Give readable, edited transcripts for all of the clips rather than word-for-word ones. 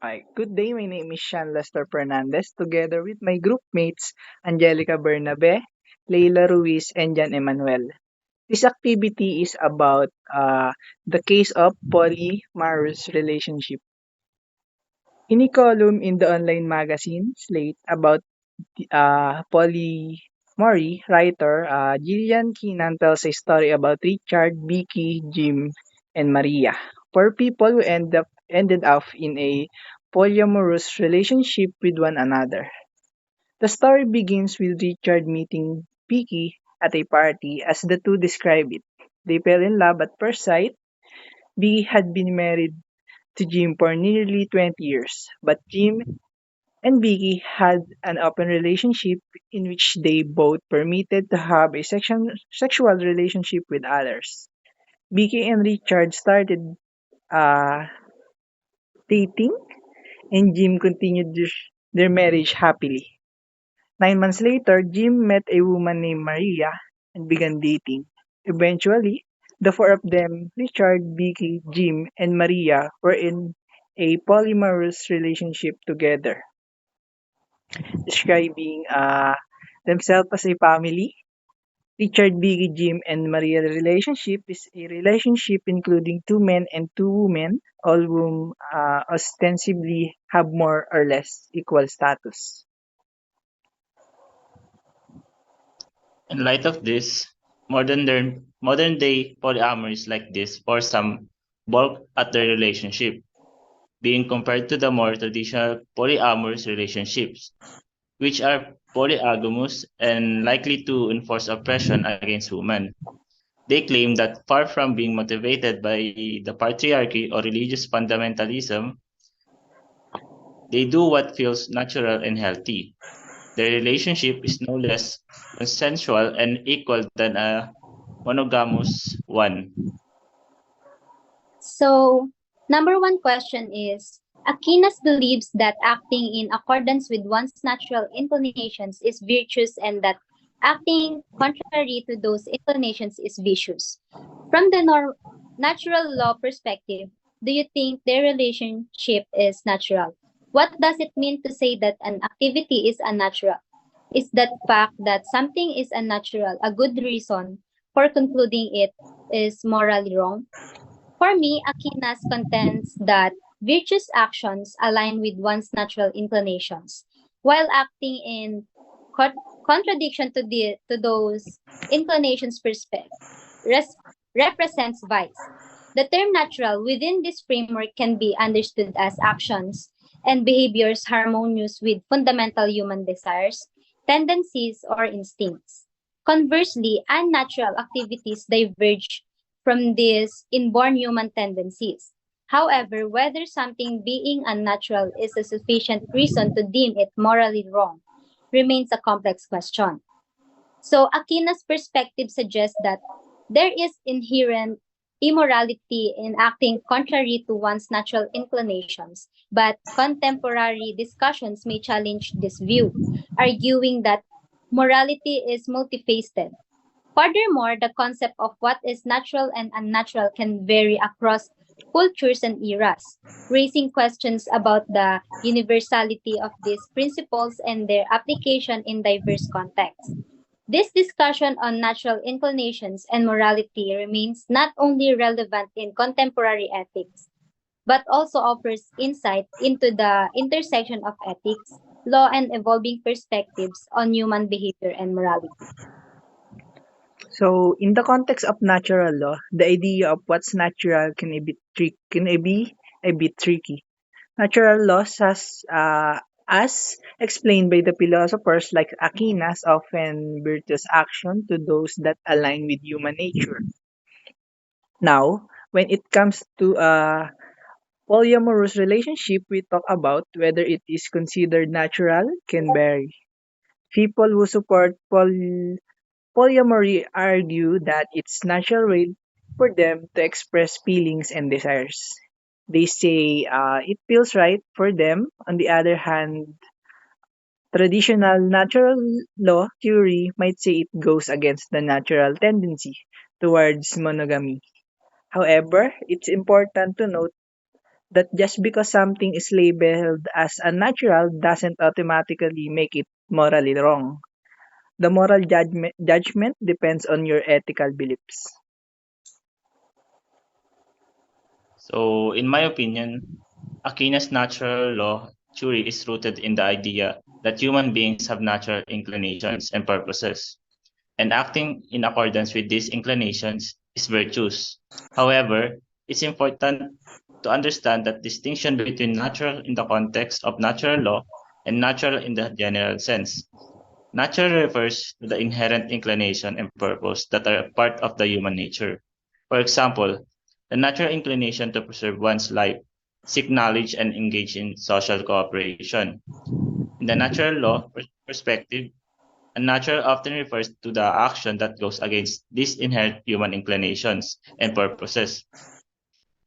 Hi, good day. My name is Sean Lester Fernandez, together with my group mates Angelica Bernabe, Leila Ruiz, and Jan Emanuel. This activity is about the case of polyamorous relationship. In a column in the online magazine Slate about polyamory, writer Gillian Keenan tells a story about Richard, Vicky, Jim, and Maria, four people who ended up in a polyamorous relationship with one another. The story begins with Richard meeting Vicky at a party as the two describe it. They fell in love at first sight. Vicky had been married to Jim for nearly 20 years, but Jim and Vicky had an open relationship in which they both permitted to have a sexual relationship with others. Vicky and Richard started uh, dating, and Jim continued their marriage happily. 9 months later, Jim met a woman named Maria and began dating. Eventually, the four of them, Richard, Vicky, Jim, and Maria, were in a polyamorous relationship together, describing themselves as a family. Richard, Biggie, Jim, and Maria's relationship is a relationship including two men and two women, all whom ostensibly have more or less equal status. In light of this, modern day polyamories like this for some balk at their relationship, being compared to the more traditional polyamorous relationships, which are polygamous and likely to enforce oppression against women. They claim that far from being motivated by the patriarchy or religious fundamentalism, they do what feels natural and healthy. Their relationship is no less consensual and equal than a monogamous one. So, number one question is Aquinas believes that acting in accordance with one's natural inclinations is virtuous and that acting contrary to those inclinations is vicious. From the natural law perspective, do you think their relationship is natural? What does it mean to say that an activity is unnatural? Is that fact that something is unnatural a good reason for concluding it is morally wrong? For me, Aquinas contends that virtuous actions align with one's natural inclinations, while acting in contradiction to those inclinations res- represents vice. The term natural within this framework can be understood as actions and behaviors harmonious with fundamental human desires, tendencies, or instincts. Conversely, unnatural activities diverge from these inborn human tendencies. However, whether something being unnatural is a sufficient reason to deem it morally wrong remains a complex question. So, Aquinas' perspective suggests that there is inherent immorality in acting contrary to one's natural inclinations, but contemporary discussions may challenge this view, arguing that morality is multifaceted. Furthermore, the concept of what is natural and unnatural can vary across cultures and eras, raising questions about the universality of these principles and their application in diverse contexts. This discussion on natural inclinations and morality remains not only relevant in contemporary ethics, but also offers insight into the intersection of ethics, law, and evolving perspectives on human behavior and morality. So, in the context of natural law, the idea of what's natural can be a bit tricky. Natural laws, as explained by the philosophers like Aquinas, often virtuous action to those that align with human nature. Now, when it comes to a polyamorous relationship, we talk about whether it is considered natural can vary. People who support polyamory argue that it's natural way for them to express feelings and desires. They say it feels right for them. On the other hand, traditional natural law theory might say it goes against the natural tendency towards monogamy. However, it's important to note that just because something is labeled as unnatural doesn't automatically make it morally wrong. The moral judgment depends on your ethical beliefs. So, in my opinion, Aquina's natural law theory is rooted in the idea that human beings have natural inclinations and purposes, and acting in accordance with these inclinations is virtuous. However, it's important to understand that distinction between natural in the context of natural law and natural in the general sense. Natural refers to the inherent inclination and purpose that are a part of the human nature. For example, the natural inclination to preserve one's life, seek knowledge, and engage in social cooperation. In the natural law perspective, unnatural often refers to the action that goes against these inherent human inclinations and purposes.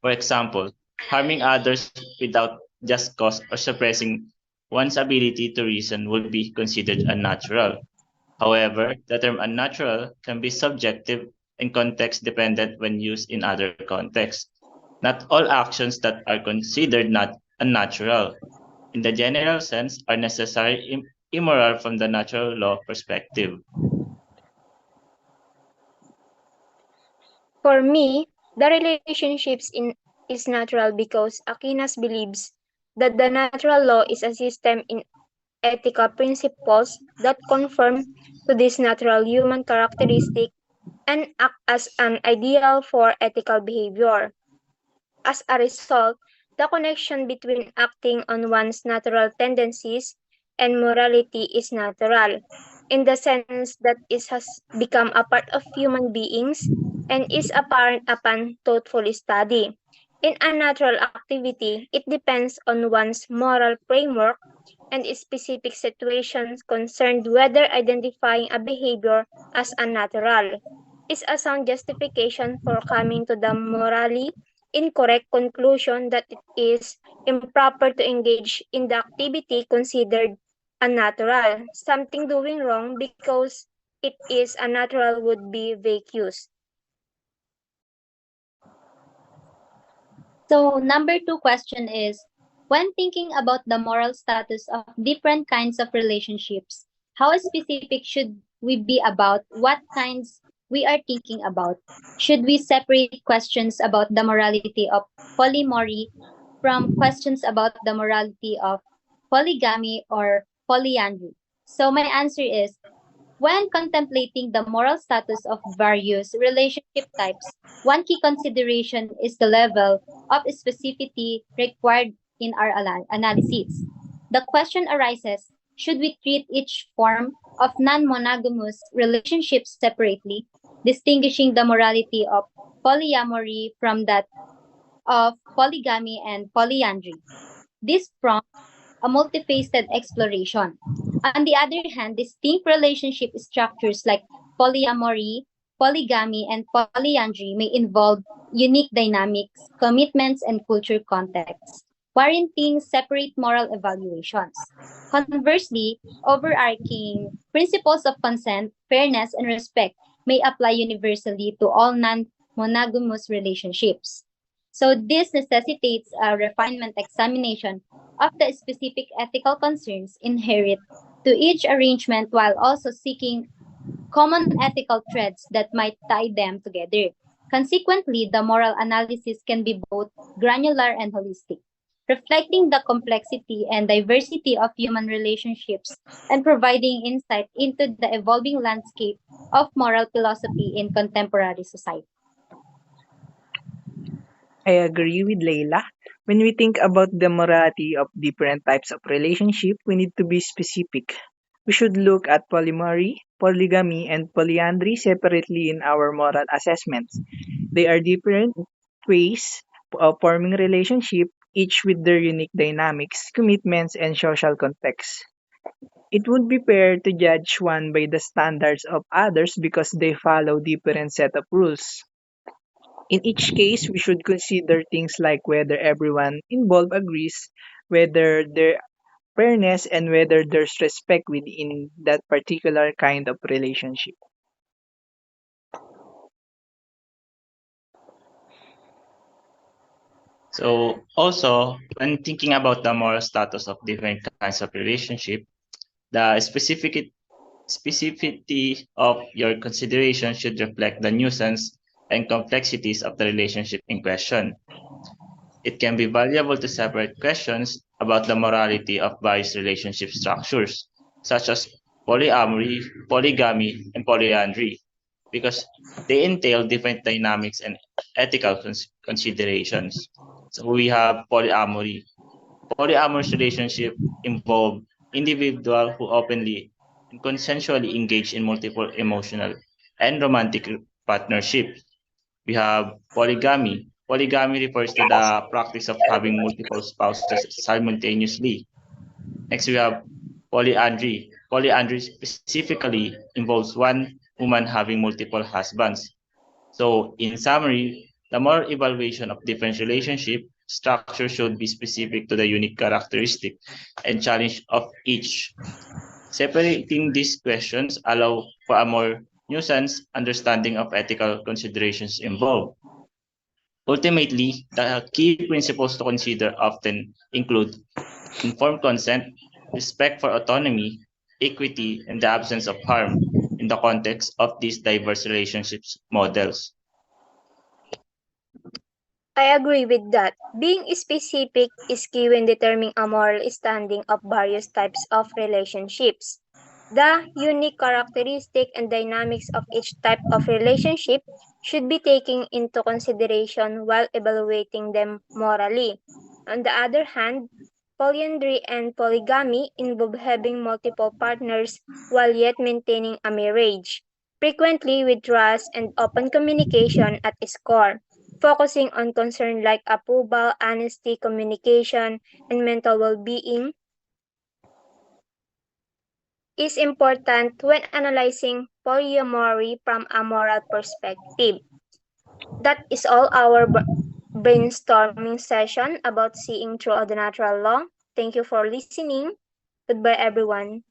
For example, harming others without just cause or suppressing one's ability to reason would be considered unnatural. However, the term unnatural can be subjective and context dependent when used in other contexts. Not all actions that are considered not unnatural, in the general sense, are necessarily immoral from the natural law perspective. For me, the relationships in is natural because Aquinas believes that the natural law is a system in ethical principles that conform to this natural human characteristic and act as an ideal for ethical behavior. As a result, the connection between acting on one's natural tendencies and morality is natural, in the sense that it has become a part of human beings and is apparent upon thoughtful study. In a natural activity, it depends on one's moral framework and specific situations concerned whether identifying a behavior as unnatural is a sound justification for coming to the morally incorrect conclusion that it is improper to engage in the activity considered unnatural. Something doing wrong because it is unnatural would be vacuous. So, number two question is, when thinking about the moral status of different kinds of relationships, how specific should we be about what kinds we are thinking about? Should we separate questions about the morality of polyamory from questions about the morality of polygamy or polyandry? So, my answer is, when contemplating the moral status of various relationship types, one key consideration is the level of specificity required in our analysis. The question arises, should we treat each form of non-monogamous relationships separately, distinguishing the morality of polyamory from that of polygamy and polyandry? This prompts a multifaceted exploration. On the other hand, distinct relationship structures like polyamory, polygamy, and polyandry may involve unique dynamics, commitments, and culture contexts, warranting separate moral evaluations. Conversely, overarching principles of consent, fairness, and respect may apply universally to all non-monogamous relationships. So this necessitates a refinement examination of the specific ethical concerns inherent to each arrangement while also seeking common ethical threads that might tie them together. Consequently, the moral analysis can be both granular and holistic, reflecting the complexity and diversity of human relationships and providing insight into the evolving landscape of moral philosophy in contemporary society. I agree with Leila. When we think about the morality of different types of relationship, we need to be specific. We should look at polyamory, polygamy, and polyandry separately in our moral assessments. They are different ways of forming relationship, each with their unique dynamics, commitments, and social context. It would be fair to judge one by the standards of others because they follow different set of rules. In each case, we should consider things like whether everyone involved agrees, whether there fairness, and whether there's respect within that particular kind of relationship. So also, when thinking about the moral status of different kinds of relationship, the specificity of your consideration should reflect the nuisance and complexities of the relationship in question. It can be valuable to separate questions about the morality of various relationship structures, such as polyamory, polygamy, and polyandry, because they entail different dynamics and ethical considerations. So we have polyamory. Polyamorous relationship involve individuals who openly and consensually engage in multiple emotional and romantic partnerships. We have polygamy. Polygamy refers to the practice of having multiple spouses simultaneously. Next, we have polyandry. Polyandry specifically involves one woman having multiple husbands. So, in summary, the moral evaluation of different relationship structure should be specific to the unique characteristic and challenge of each. Separating these questions allow for a more nuanced understanding of ethical considerations involved. Ultimately, the key principles to consider often include informed consent, respect for autonomy, equity, and the absence of harm in the context of these diverse relationships models. I agree with that. Being specific is key when determining a moral standing of various types of relationships. The unique characteristic and dynamics of each type of relationship should be taken into consideration while evaluating them morally. On the other hand, polyandry and polygamy involve having multiple partners while yet maintaining a marriage, frequently with trust and open communication at its core, focusing on concerns like approval, honesty, communication, and mental well-being is important when analyzing polyamory from a moral perspective. That is all our brainstorming session about seeing through the natural law. Thank you for listening. Goodbye, everyone.